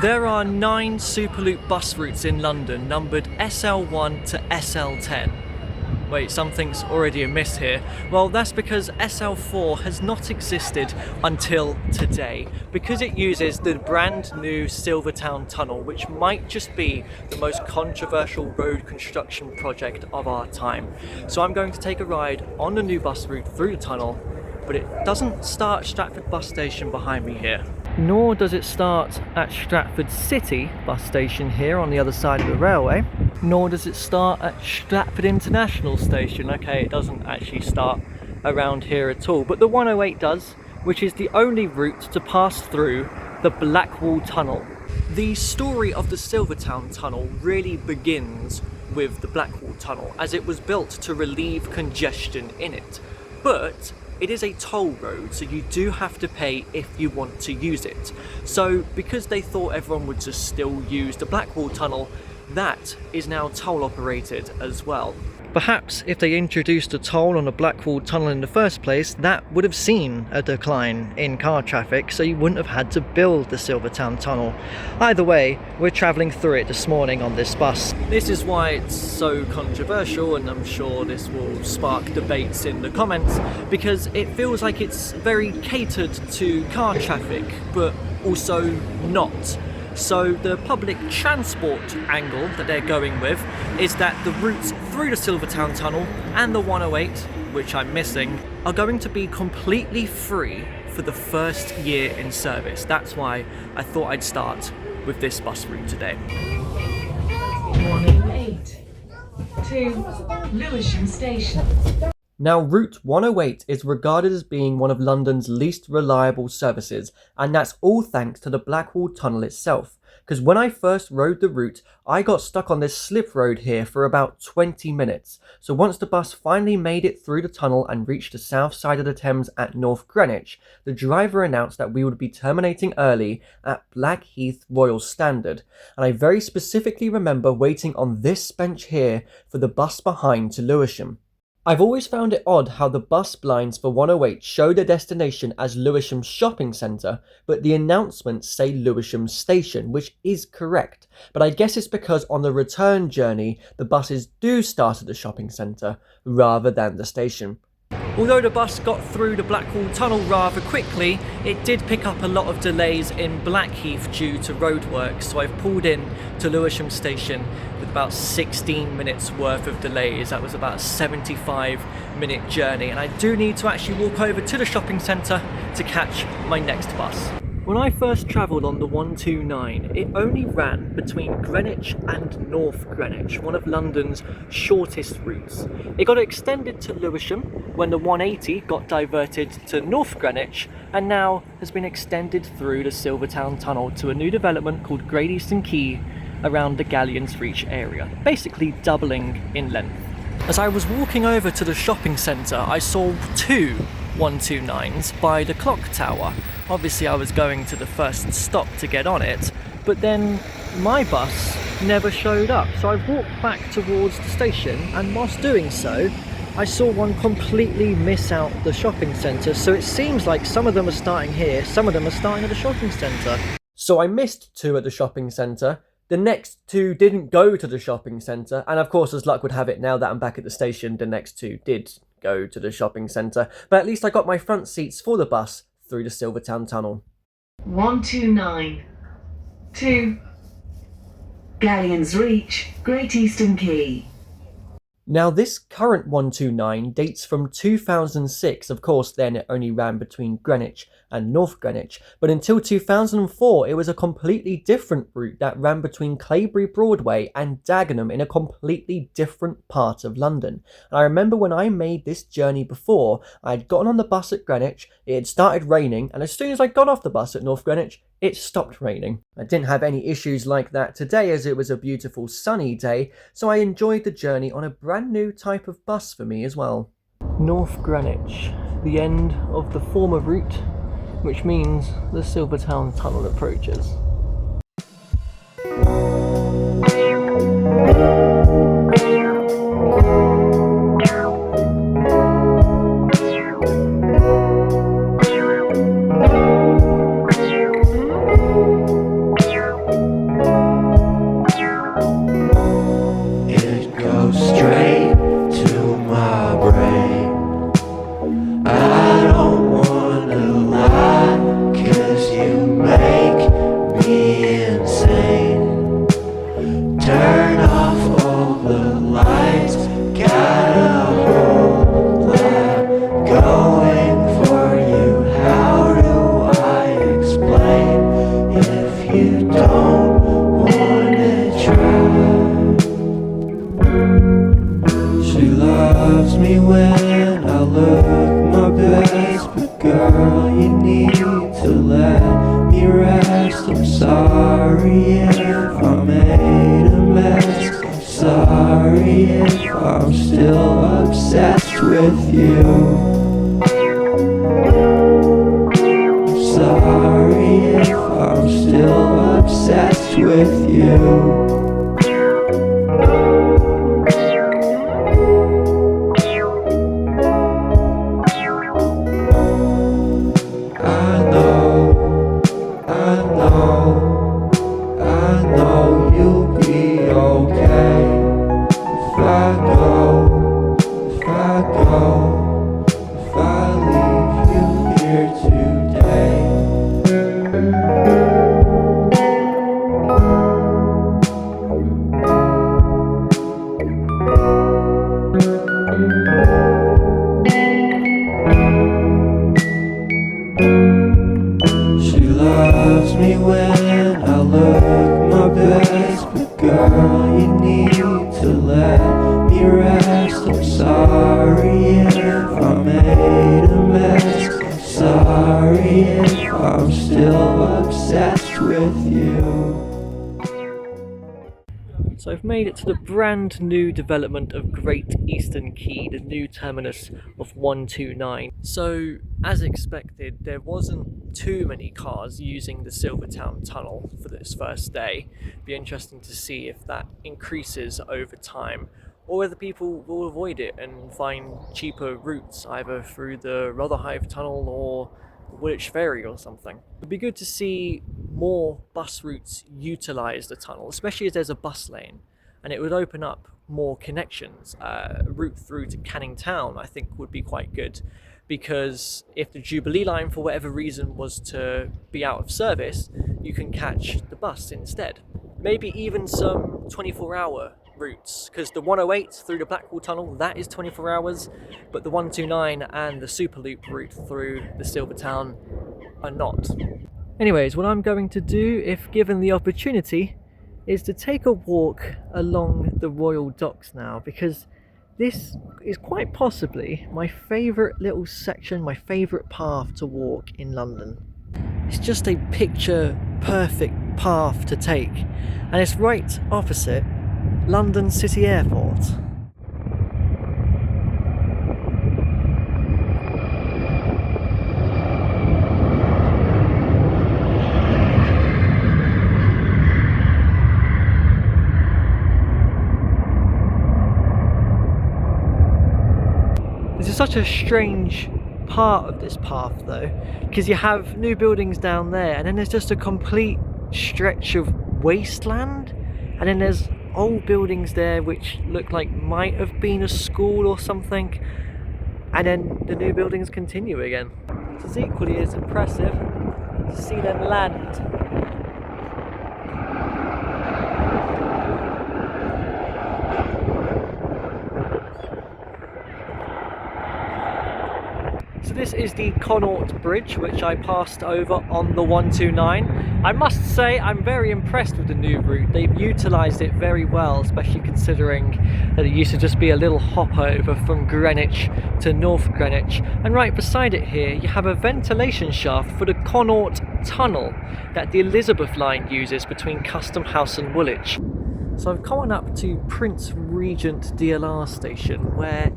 There are 9 Superloop bus routes in London, numbered SL1 to SL10. Wait, something's already amiss here. Well, that's because SL4 has not existed until today, because it uses the brand new Silvertown Tunnel, which might just be the most controversial road construction project of our time. So I'm going to take a ride on the new bus route through the tunnel, but it doesn't start at Stratford bus station behind me here. Nor does it start at Stratford City bus station here on the other side of the railway. Nor does it start at Stratford International Station. Okay, it doesn't actually start around here at all. But the 108 does, which is the only route to pass through the Blackwall Tunnel. The story of the Silvertown Tunnel really begins with the Blackwall Tunnel, as it was built to relieve congestion in it. But it is a toll road, so you do have to pay if you want to use it. So because they thought everyone would just still use the Blackwall Tunnel, that is now toll operated as well. Perhaps if they introduced a toll on the Blackwall Tunnel in the first place, that would have seen a decline in car traffic, so you wouldn't have had to build the Silvertown Tunnel. Either way, we're travelling through it this morning on this bus. This is why it's so controversial, and I'm sure this will spark debates in the comments, because it feels like it's very catered to car traffic, but also not. So the public transport angle that they're going with is that the routes through the Silvertown Tunnel and the 108, which I'm missing, are going to be completely free for the first year in service. That's why I thought I'd start with this bus route today. 108 to Lewisham Station. Now, Route 108 is regarded as being one of London's least reliable services, and that's all thanks to the Blackwall Tunnel itself. Because when I first rode the route, I got stuck on this slip road here for about 20 minutes. So once the bus finally made it through the tunnel and reached the south side of the Thames at North Greenwich, the driver announced that we would be terminating early at Blackheath Royal Standard. And I very specifically remember waiting on this bench here for the bus behind to Lewisham. I've always found it odd how the bus blinds for 108 show their destination as Lewisham Shopping Centre, but the announcements say Lewisham Station, which is correct. But I guess it's because on the return journey, the buses do start at the shopping centre rather than the station. Although the bus got through the Blackwall Tunnel rather quickly, it did pick up a lot of delays in Blackheath due to roadworks, so I've pulled in to Lewisham Station with about 16 minutes worth of delays. That was about a 75-minute journey, and I do need to actually walk over to the shopping centre to catch my next bus. When I first travelled on the 129, it only ran between Greenwich and North Greenwich, one of London's shortest routes. It got extended to Lewisham when the 180 got diverted to North Greenwich, and now has been extended through the Silvertown Tunnel to a new development called Great Eastern Quay around the Galleons Reach area, basically doubling in length. As I was walking over to the shopping centre, I saw 2 129s by the clock tower. Obviously I was going to the first stop to get on it, but then my bus never showed up. So I walked back towards the station, and whilst doing so, I saw one completely miss out the shopping centre. So it seems like some of them are starting here, some of them are starting at the shopping centre. So I missed 2 at the shopping centre. The next 2 didn't go to the shopping centre, and of course, as luck would have it, now that I'm back at the station, the next 2 did go to the shopping centre. But at least I got my front seats for the bus through the Silvertown Tunnel. 129 to Galleons Reach, Great Eastern Quay. Now this current 129 dates from 2006, of course then it only ran between Greenwich and North Greenwich, but until 2004 it was a completely different route that ran between Claybury Broadway and Dagenham in a completely different part of London. And I remember when I made this journey before, I had gotten on the bus at Greenwich, it had started raining, and as soon as I got off the bus at North Greenwich, it stopped raining. I didn't have any issues like that today as it was a beautiful sunny day, so I enjoyed the journey on a brand new type of bus for me as well. North Greenwich, the end of the former route, which means the Silvertown Tunnel approaches. don't wanna try. She loves me when I look my best, but girl, you need to let me rest. I'm sorry if I made a mess. I'm sorry if I'm still obsessed with you. I'm sorry if I'm still obsessed with you. I know you'll be okay if I leave you here today. She loves me when I look my best, but girl, you need to let me rest. I'm sorry if I made a mess. I'm sorry if I'm still obsessed with you. So I've made it to the brand new development of Great Eastern Quay, the new terminus of 129. So as expected, there wasn't too many cars using the Silvertown Tunnel for this first day. Be interesting to see if that increases over time, or whether people will avoid it and find cheaper routes either through the Rotherhithe Tunnel or Woolwich Ferry or something. It'd be good to see more bus routes utilise the tunnel, especially as there's a bus lane, and it would open up more connections. A route through to Canning Town I think would be quite good, because if the Jubilee line for whatever reason was to be out of service, you can catch the bus instead. Maybe even some 24-hour routes, because the 108 through the Blackwall Tunnel, that is 24 hours, but the 129 and the Superloop route through the Silvertown are not. Anyways, what I'm going to do, if given the opportunity, is to take a walk along the Royal Docks now, because this is quite possibly my favourite little section, my favourite path to walk in London. It's just a picture perfect path to take, and it's right opposite London City Airport. This is such a strange part of this path though, because you have new buildings down there and then there's just a complete stretch of wasteland, and then there's old buildings there which look like might have been a school or something, and then the new buildings continue again. It's equally as impressive to see them land. So this is the Connaught Bridge, which I passed over on the 129. I must say I'm very impressed with the new route. They've utilised it very well, especially considering that it used to just be a little hop over from Greenwich to North Greenwich. And right beside it here, you have a ventilation shaft for the Connaught Tunnel that the Elizabeth line uses between Custom House and Woolwich. So I've come on up to Prince Regent DLR station, where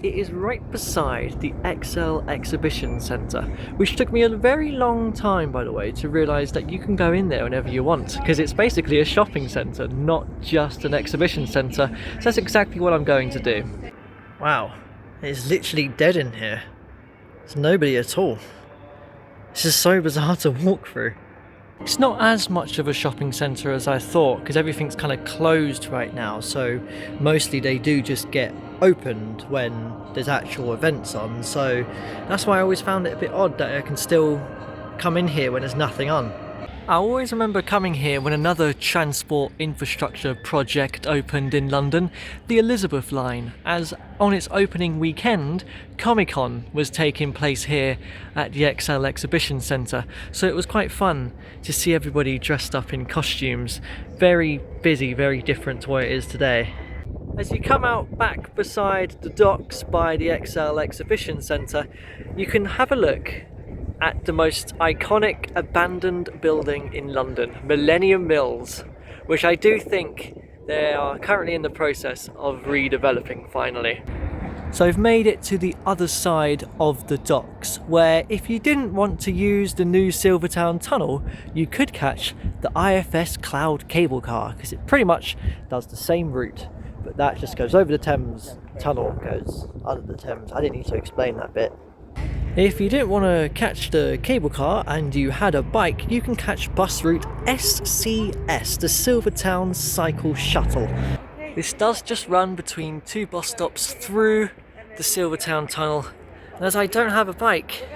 it is right beside the XL Exhibition Centre, which took me a very long time, by the way, to realise that you can go in there whenever you want, because it's basically a shopping centre, not just an exhibition centre. So that's exactly what I'm going to do. Wow, it's literally dead in here. There's nobody at all. This is so bizarre to walk through. It's not as much of a shopping centre as I thought, because everything's kind of closed right now, so mostly they do just get opened when there's actual events on, so that's why I always found it a bit odd that I can still come in here when there's nothing on. I always remember coming here when another transport infrastructure project opened in London, the Elizabeth line, as on its opening weekend, Comic-Con was taking place here at the XL Exhibition Centre, so it was quite fun to see everybody dressed up in costumes. Very busy, very different to what it is today. As you come out back beside the docks by the XL Exhibition Centre, you can have a look at the most iconic abandoned building in London, Millennium Mills, which I do think they are currently in the process of redeveloping finally. So I've made it to the other side of the docks, where if you didn't want to use the new Silvertown Tunnel, you could catch the IFS Cloud cable car, because it pretty much does the same route, but that just goes over the Thames. Tunnel goes under the Thames. I didn't need to explain that bit. If you didn't want to catch the cable car and you had a bike, you can catch bus route SCS, the Silvertown Cycle Shuttle. This does just run between two bus stops through the Silvertown Tunnel, and as I don't have a bike,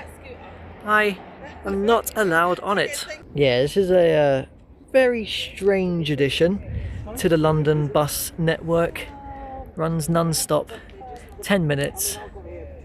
I am not allowed on it. Yeah, this is a very strange addition to the London bus network. Runs non-stop, 10 minutes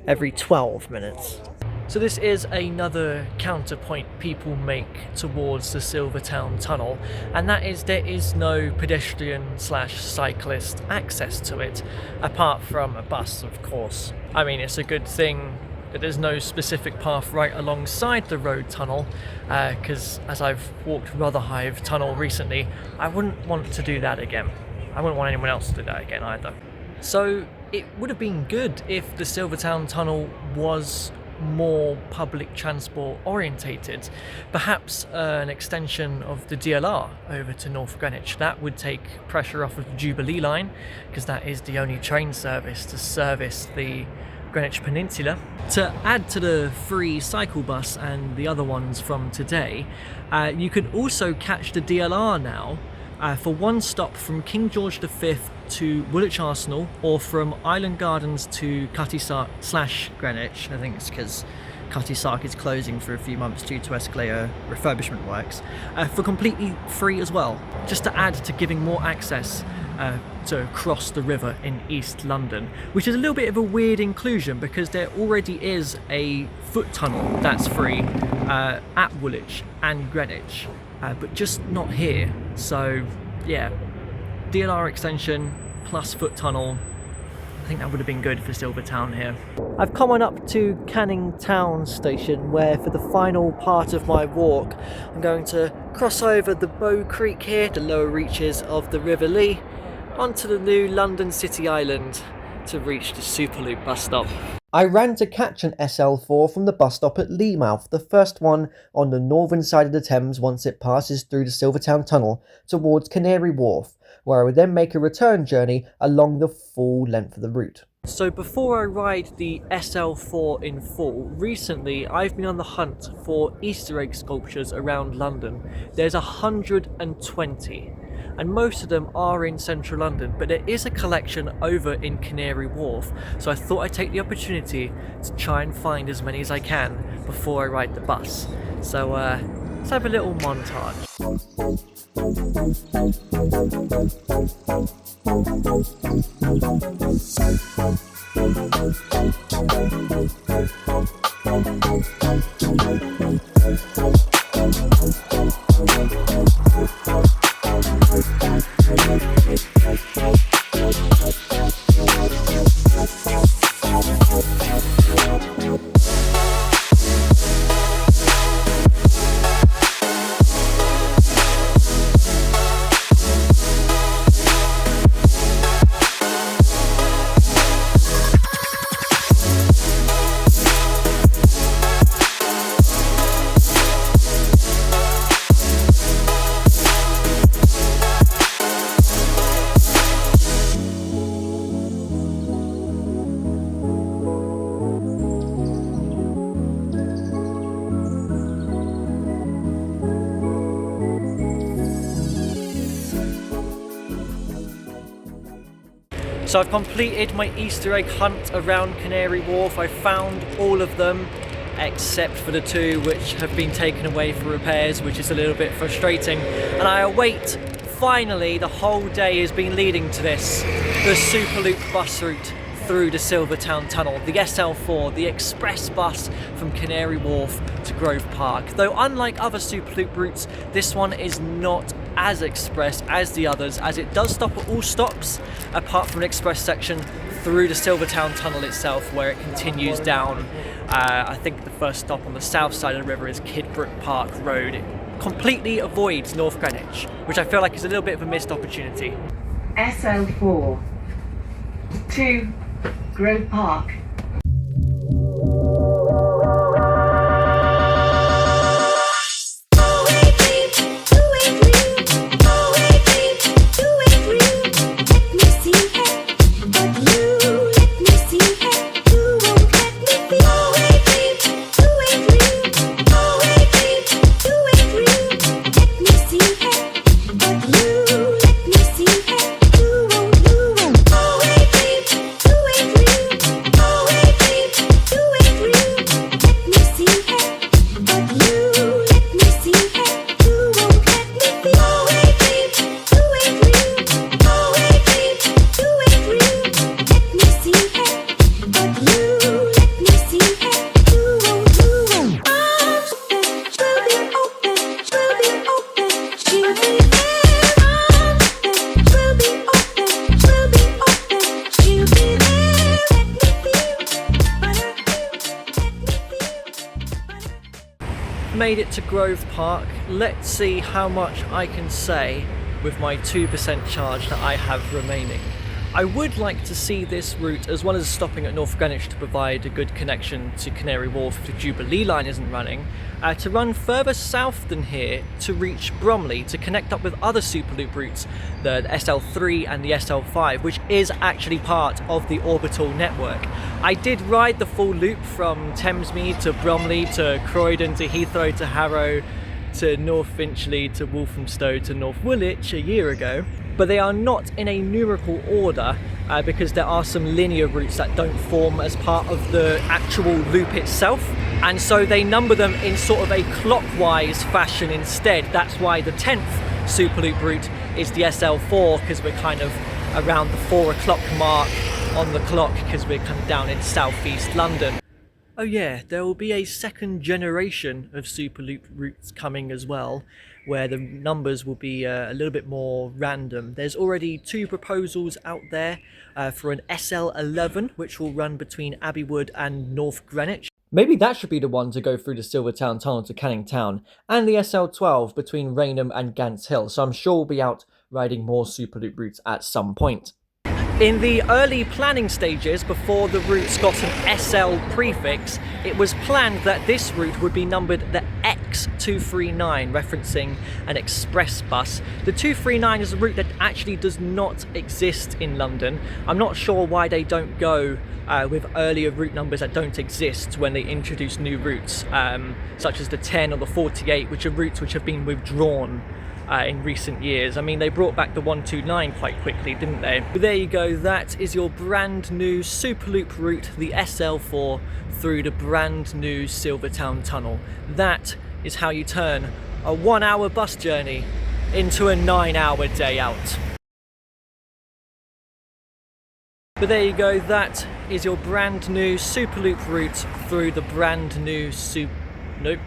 every 12 minutes. So this is another counterpoint people make towards the Silvertown Tunnel, and that is there is no pedestrian/cyclist access to it, apart from a bus, of course. I mean, it's a good thing that there's no specific path right alongside the road tunnel, because as I've walked Rotherhithe Tunnel recently, I wouldn't want to do that again. I wouldn't want anyone else to do that again either. So it would have been good if the Silvertown Tunnel was more public transport orientated, perhaps an extension of the DLR over to North Greenwich. That would take pressure off of the Jubilee line, because that is the only train service to service the Greenwich Peninsula. To add to the free cycle bus and the other ones from today, you can also catch the DLR now for one stop from King George V to Woolwich Arsenal, or from Island Gardens to Cutty Sark / Greenwich. I think it's because Cutty Sark is closing for a few months due to escalator refurbishment works, for completely free as well, just to add to giving more access to cross the river in East London, which is a little bit of a weird inclusion because there already is a foot tunnel that's free at Woolwich and Greenwich, but just not here. So yeah, DLR extension plus foot tunnel, I think that would have been good for Silvertown here. I've come on up to Canning Town station, where for the final part of my walk I'm going to cross over the Bow Creek here, the lower reaches of the River Lee, onto the new London City Island to reach the Superloop bus stop. I ran to catch an SL4 from the bus stop at Leamouth, the first one on the northern side of the Thames once it passes through the Silvertown Tunnel towards Canary Wharf, where I would then make a return journey along the full length of the route. So before I ride the SL4 in full, recently I've been on the hunt for Easter egg sculptures around London. There's 120. And most of them are in central London, but there is a collection over in Canary Wharf, so I thought I'd take the opportunity to try and find as many as I can before I ride the bus. So let's have a little montage. So I've completed my Easter egg hunt around Canary Wharf. I found all of them, except for the two which have been taken away for repairs, which is a little bit frustrating. And I await, finally, the whole day has been leading to this, the Superloop bus route through the Silvertown Tunnel, the SL4, the express bus from Canary Wharf to Grove Park. Though unlike other Superloop routes, this one is not as express as the others, as it does stop at all stops, apart from an express section through the Silvertown Tunnel itself, where it continues down. I think the first stop on the south side of the river is Kidbrook Park Road. It completely avoids North Greenwich, which I feel like is a little bit of a missed opportunity. SL4 to Grove Park. Made it to Grove Park. Let's see how much I can say with my 2% charge that I have remaining. I would like to see this route, as well as stopping at North Greenwich to provide a good connection to Canary Wharf if the Jubilee line isn't running, to run further south than here to reach Bromley to connect up with other Superloop routes, the SL3 and the SL5, which is actually part of the orbital network. I did ride the full loop from Thamesmead to Bromley to Croydon to Heathrow to Harrow to North Finchley to Walthamstow to North Woolwich a year ago, but they are not in a numerical order because there are some linear routes that don't form as part of the actual loop itself, and so they number them in sort of a clockwise fashion instead. That's why the 10th Superloop route is the SL4, because we're kind of around the 4 o'clock mark on the clock, because we're kind of down in southeast London. Oh yeah, there will be a second generation of Superloop routes coming as well, where the numbers will be a little bit more random. There's already 2 proposals out there for an SL11, which will run between Abbey Wood and North Greenwich. Maybe that should be the one to go through the Silvertown Tunnel to Canning Town, and the SL12 between Rainham and Gants Hill, so I'm sure we'll be out riding more Superloop routes at some point. In the early planning stages, before the routes got an SL prefix, it was planned that this route would be numbered the X239, referencing an express bus. The 239 is a route that actually does not exist in London. I'm not sure why they don't go with earlier route numbers that don't exist when they introduce new routes, such as the 10 or the 48, which are routes which have been withdrawn in recent years. I mean, they brought back the 129 quite quickly, didn't they? But there you go, that is your brand new Superloop route, the SL4, through the brand new Silvertown Tunnel. That is how you turn a 1-hour bus journey into a 9-hour day out. But there you go, that is your brand new Superloop route through the brand new Nope.